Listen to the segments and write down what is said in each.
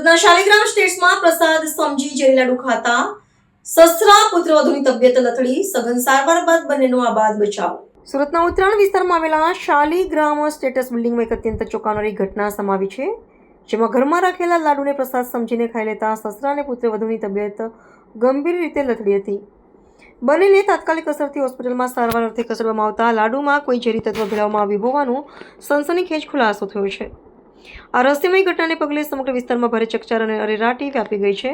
સુરતના શાલિગ્રામ સ્ટેટ્સમાં પ્રસાદ સમજી ઝેરી લાડુ ખાતા સસરા પુત્રવધુની તબિયત લથડી, સઘન સારવાર બાદ બંનેનો આબાદ બચાવ. સુરતના ઉત્તરાયણ વિસ્તારમાં આવેલા શાલિગ્રામ સ્ટેટસ બિલ્ડિંગમાં એક અત્યંત ચોંકાવનારી ઘટના સમાવી છે, જેમાં ઘરમાં રાખેલા લાડુને પ્રસાદ સમજીને ખાઈ લેતા સસરા અને પુત્રવધુની તબિયત ગંભીર રીતે લથડી હતી. બંનેને તાત્કાલિક અસરથી હોસ્પિટલમાં સારવાર અર્થે ખસેડવામાં આવતા લાડુમાં કોઈ ઝેરી તત્વ ભેળવવામાં આવ્યું હોવાનું સનસનીખેજ ખુલાસો થયો છે. આ રહસ્યમય ઘટનાને પગલે સમગ્ર વિસ્તારમાં ભારે ચકચાર અને અરેરાટી વ્યાપી ગઈ છે.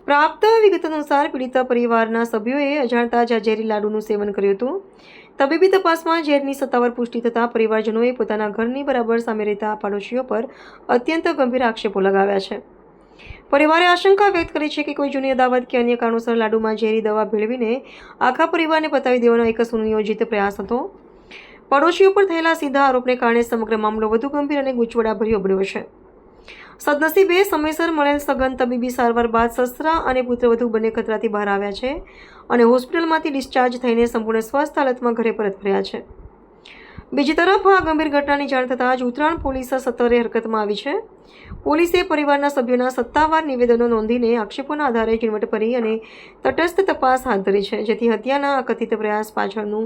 પ્રાપ્ત વિગત અનુસાર પીડિત પરિવારના સભ્યોએ અજાણતા જ ઝેરી લાડુનું સેવન કર્યું હતું. તબીબી તપાસમાં ઝેરની સત્તાવાર પુષ્ટિ થતાં પરિવારજનોએ પોતાના ઘરની બરાબર સામે રહેતા પાડોશીઓ પર અત્યંત ગંભીર આક્ષેપો લગાવ્યા છે. પરિવારે આશંકા વ્યક્ત કરી છે કે કોઈ જૂની અદાવત કે અન્ય કારણોસર લાડુમાં ઝેરી દવા ભેળવીને આખા પરિવારને પતાવી દેવાનો એક સુનિયોજિત પ્રયાસ હતો. પડોશીઓ પર થયેલા સીધા આરોપને કારણે સમગ્ર મામલો વધુ ગંભીર અને ગૂંચવડાભર્યો બન્યો છે. સદનસીબે સમયસર મળેલ સઘન તબીબી સારવાર બાદ સસરા અને પુત્રવધુ બંને ખતરાથી બહાર આવ્યા છે અને હોસ્પિટલમાંથી ડિસ્ચાર્જ થઈને સંપૂર્ણ સ્વસ્થ હાલતમાં ઘરે પરત ફર્યા છે. બીજી તરફ આ ગંભીર ઘટનાની જાણ થતાં જ ઉત્તરાયણ પોલીસ સત્વરે હરકતમાં આવી છે. પોલીસે પરિવારના સભ્યોના સત્તાવાર નિવેદનો નોંધીને આક્ષેપોના આધારે ઝીણવટભરી અને તટસ્થ તપાસ હાથ ધરી છે, જેથી હત્યાના અકથિત પ્રયાસ પાછળનું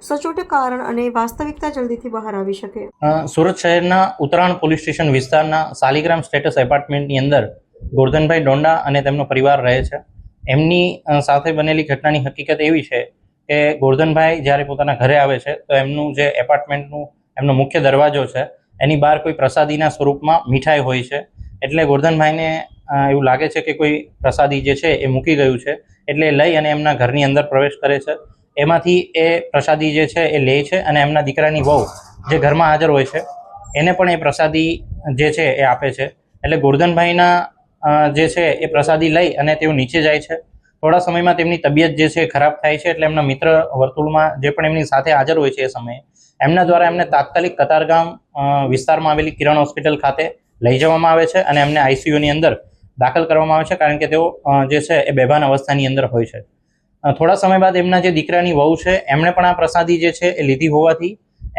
સચોટ કારણ અને વાસ્તવિકતા જલ્દીથી બહાર આવી શકે. સુરત શહેરના ઉત્તરાયણ પોલીસ સ્ટેશન વિસ્તારના શાલિગ્રામ સ્ટેટસ એપાર્ટમેન્ટની અંદર ગોરધનભાઈ ડોંડા અને તેમનો પરિવાર રહે છે. એમની સાથે બનેલી ઘટનાની હકીકત એવી છે કે ગોરધનભાઈ જ્યારે પોતાના ઘરે આવે છે તો એમનું જે એપાર્ટમેન્ટનું એમનો મુખ્ય દરવાજો છે એની બહાર કોઈ પ્રસાદીના સ્વરૂપમાં મીઠાઈ હોય છે. એટલે ગોરધનભાઈને એવું લાગે છે કે કોઈ પ્રસાદી જે છે એ મૂકી ગયું છે, એટલે લઈ અને એમના ઘરની અંદર પ્રવેશ કરે છે. એમાંથી એ પ્રસાદી જે છે એ લે છે અને એમના દીકરાની વહુ જે ઘરમાં હાજર હોય છે એને પણ એ પ્રસાદી જે છે એ આપે છે. એટલે ગોરધનભાઈના જે છે એ પ્રસાદી લઈ અને તેઓ નીચે જાય છે. થોડા સમયમાં તેમની તબિયત જે છે ખરાબ થાય છે. એટલે એમના મિત્ર વર્તુળમાં જે પણ એમની સાથે હાજર હોય છે એ સમયે એમના દ્વારા એમને તાત્કાલિક કતારગામ વિસ્તારમાં આવેલી કિરણ હોસ્પિટલ ખાતે લઈ જવામાં આવે છે અને એમને આઈસીયુની અંદર દાખલ કરવામાં આવે છે, કારણ કે તેઓ જે છે એ બેભાન અવસ્થાની અંદર હોય છે. થોડા સમય બાદ એમના જે દીકરાની વહુ છે એમણે પણ આ પ્રસાદી જે છે એ લીધી હોવાથી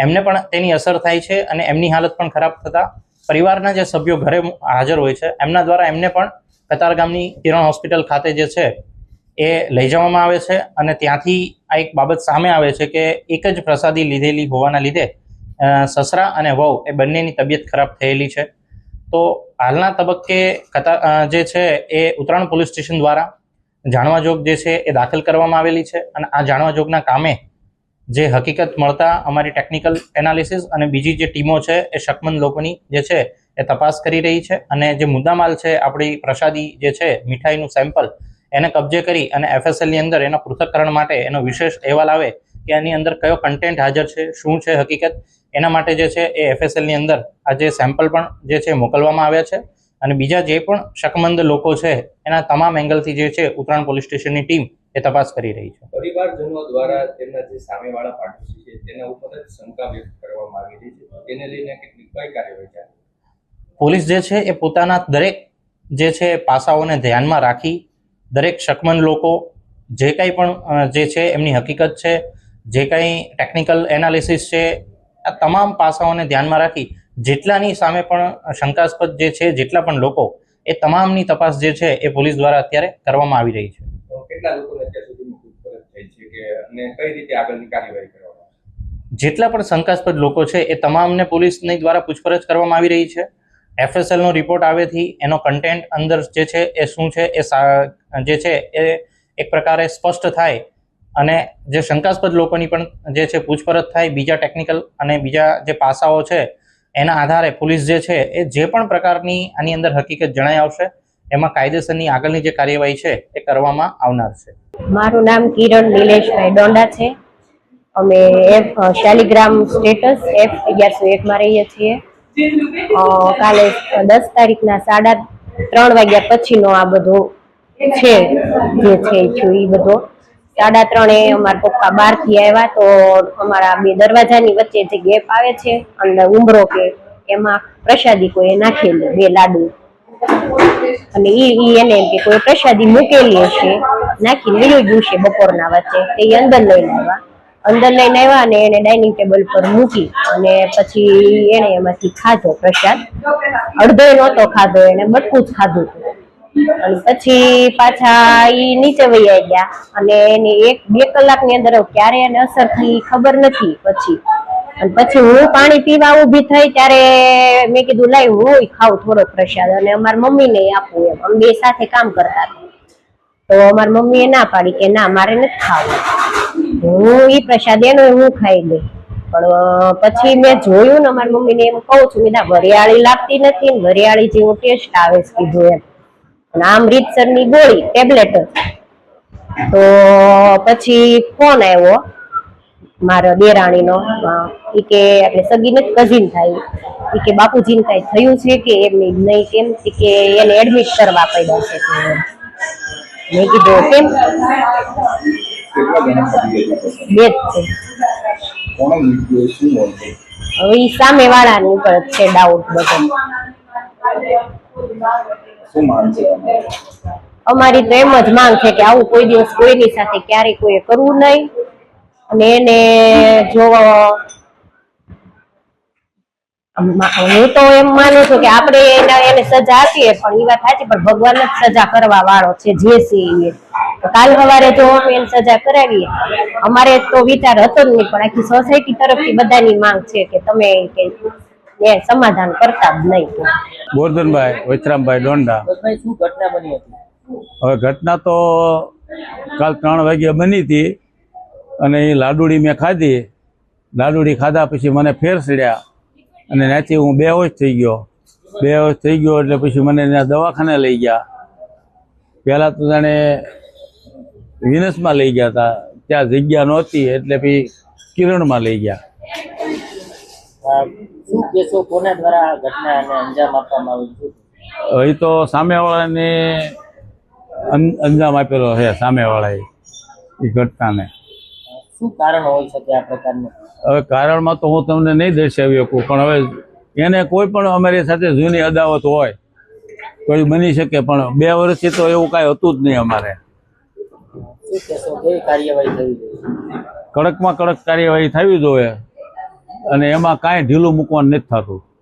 એમને પણ તેની અસર થાય છે અને એમની હાલત પણ ખરાબ થતાં પરિવારના જે સભ્યો ઘરે હાજર હોય છે એમના દ્વારા એમને પણ કતારગામની કિરણ હોસ્પિટલ ખાતે જે છે એ લઈ જવામાં આવે છે. અને ત્યાંથી આ એક બાબત સામે આવે છે કે એક જ પ્રસાદી લીધેલી હોવાના લીધે સસરા અને વહુ એ બંનેની તબિયત ખરાબ થયેલી છે. તો હાલના તબક્કે જે છે એ ઉત્તરાયણ પોલીસ સ્ટેશન દ્વારા જાણવાજોગ જે છે એ દાખલ કરવામાં આવેલી છે અને આ જાણવાજોગના કામે જે હકીકત મળતા અમારી ટેકનિકલ એનાલિસિસ અને બીજી જે ટીમો છે એ શકમંદ લોકોની જે છે એ તપાસ કરી રહી છે અને જે મુદ્દામાલ છે આપણી પ્રસાદી જે છે મીઠાઈનું સેમ્પલ એને કબજે કરી અને એફએસએલની અંદર એના પૃથક્કરણ માટે એનો વિશેષ અહેવાલ આવે કે એની અંદર કયો કન્ટેન્ટ હાજર છે, શું છે હકીકત, એના માટે જે છે એ એફએસએલની અંદર આ જે સેમ્પલ પણ જે છે મોકલવામાં આવ્યા છે. અને બીજા જે પણ શકમંદ લોકો છે એના તમામ એંગલથી જે છે ઉત્તરાયણ પોલીસ સ્ટેશનની ટીમ એ તપાસ કરી રહી છે. પરિવારજનો દ્વારા તેમના જે સામેવાળા પાડોશી છે તેના ઉપર જ શંકા વ્યક્ત કરવામાં આવી રહી છે, તેને લઈને કેટલીક કઈ કાર્યવાહી ચાલે? પોલીસ જે છે એ પોતાના દરેક જે છે પાસાઓને ધ્યાનમાં રાખી દરેક શકમંદ લોકો જે કંઈ પણ જે છે એમની હકીકત છે, જે કંઈ ટેકનિકલ એનાલિસિસ છે, આ તમામ પાસાઓને ધ્યાનમાં રાખી જેટલાની સામે પણ શંકાસ્પદ જે છે જેટલા પણ લોકો એ તમામની તપાસ જે છે એ પોલીસ દ્વારા અત્યારે કરવામાં આવી રહી છે. કેટલા લોકોને અત્યાર સુધીમાં પૂછપરછ થઈ છે કે અને કઈ રીતે આગળની કાર્યવાહી કરવામાં આવશે? જેટલા પણ શંકાસ્પદ લોકો છે એ તમામને પોલીસની દ્વારા પૂછપરછ કરવામાં આવી રહી છે. એફએસએલનો રિપોર્ટ આવેથી એનો કન્ટેન્ટ અંદર જે છે એ શું છે એ જે છે એ એક પ્રકારે સ્પષ્ટ થાય અને જે શંકાસ્પદ લોકોની પણ જે છે પૂછપરછ થાય. બીજા ટેકનિકલ અને બીજા જે પાસાઓ છે એના આધારે પોલીસ જે છે એ જે પણ પ્રકારની આની અંદર હકીકત જણાઈ આવશે એમાં કાયદેસરની આગળની જે કાર્યવાહી છે એ કરવામાં આવનાર છે. મારું નામ કિરણ નિલેશભાઈ ડોંડા છે. અમે શાલિગ્રામ સ્ટેટસ F1101 માં રહીએ છીએ. કાલે 10 તારીખના 3:30 વાગ્યા પછીનો આ બધો છે જે છે એ બધો 3:30 અમારા પપ્પા બહારથી આવ્યા તો અમારા બે દરવાજાની વચ્ચે જે ગેપ આવે છે અંદર ઉંબરો કે એમાં પ્રસાદી કોઈ નાખેલી 2 લાડુ અને એને એમ કે કોઈ પ્રસાદી મૂકેલી હશે નાખી લઈ ગયું છે બપોરના વચ્ચે તે અંદર લઈને આવ્યા અંદર લઈને આવ્યા અને એને ડાઇનિંગ ટેબલ પર મૂકી અને પછી એને એમાંથી ખાધો પ્રસાદ. અડધો નહોતો ખાધો, એને બટકું જ ખાધું હતું. અને પછી પાછા ઈ નીચે વહી ગયા અને એની 1-2 કલાકની અંદર ક્યારે એને અસર થઈ ખબર નથી. પછી હું પાણી પીવા ઊભી થઈ ત્યારે મેં કીધું લાઈ હું ખાઉં થોડો પ્રસાદ અને અમારી મમ્મીને આપું એમ. અમે બે સાથે કામ કરતા હતા. તો અમારી મમ્મીએ ના પાડી કે ના મારે નથી ખાવું. હું ઈ પ્રસાદ એનો હું ખાઈ ગઈ. પણ પછી મેં જોયું ને અમારી મમ્મીને એમ કહું છું મેં વરિયાળી લાગતી નથી ને વરિયાળી જેવો ટેસ્ટ આવે છે કીધું એમ. આમ રીતસરની ગોળી ટેબ્લેટ જ. તો પછી ફોન આવ્યો મારા દેરાણીનો. ઈ કે એટલે સગી નથી કઝિન થાય. ઈ કે બાપુજીને કઈ થયું છે કે એમ નહીં કેમ કે એને એડમિટ કરવા પડ્યા છે. મેં કીધું કેમ? બે જ છે. હવે ઈ સામે વાળાની ઉપર છે ડાઉટ બધો. અમારી તો એમ જ માંગ છે કે આવું કોઈ દિવસ કોઈની સાથે ક્યારેય કોઈ કરવું નહીં. અને એને જો હું તો એમ માનું છું કે આપણે એને સજા આપીએ પણ એ વાત સાચી, પણ ભગવાન જ સજા કરવા વાળો છે જે છે એ. કાલ સવારે જો અમે એને સજા કરાવીએ, અમારે તો વિચાર હતો જ નહીં, પણ આખી સોસાયટી તરફથી બધાની માંગ છે કે તમે સમાધાન કરતા જ નહીં. ગોરધનભાઈ વૈતરામભાઈ ડોંડા. શું ઘટના બની હતી? હવે ઘટના તો કાલ 3 વાગ્યે બની હતી અને એ લાડુડી મેં ખાધી. લાડુડી ખાધા પછી મને ફેર સડ્યા અને ત્યાંથી હું બેહોશ થઈ ગયો. એટલે પછી મને ત્યાં દવાખાને લઈ ગયા. પહેલાં તો જાણે વિનસમાં લઈ ગયા હતા, ત્યાં જગ્યા નહોતી એટલે પછી કિરણમાં લઈ ગયા. શું કેસો કોના દ્વારા આ ઘટનાને અંજામ આપવામાં આવ્યું? એ તો સામેવાળાને અંજામ આપેલો છે, સામેવાળાએ એ ઘટનાને. શું કારણ હોઈ શકે આ પ્રકારનું? હવે કારણમાં તો હું તમને નહીં દર્શાવી શકું, પણ હવે એને કોઈ પણ અમારી સાથે જૂની અદાવત હોય તો એ બની શકે, પણ 2 વર્ષથી તો એવું કાંઈ હતું જ નહીં અમારે. શું કેસો કેવી કાર્યવાહી થવી જોઈએ? કડકમાં કડક કાર્યવાહી થવી જોઈએ અને એમાં કાંઈ ઢીલું મૂકવાનું નથી થતું.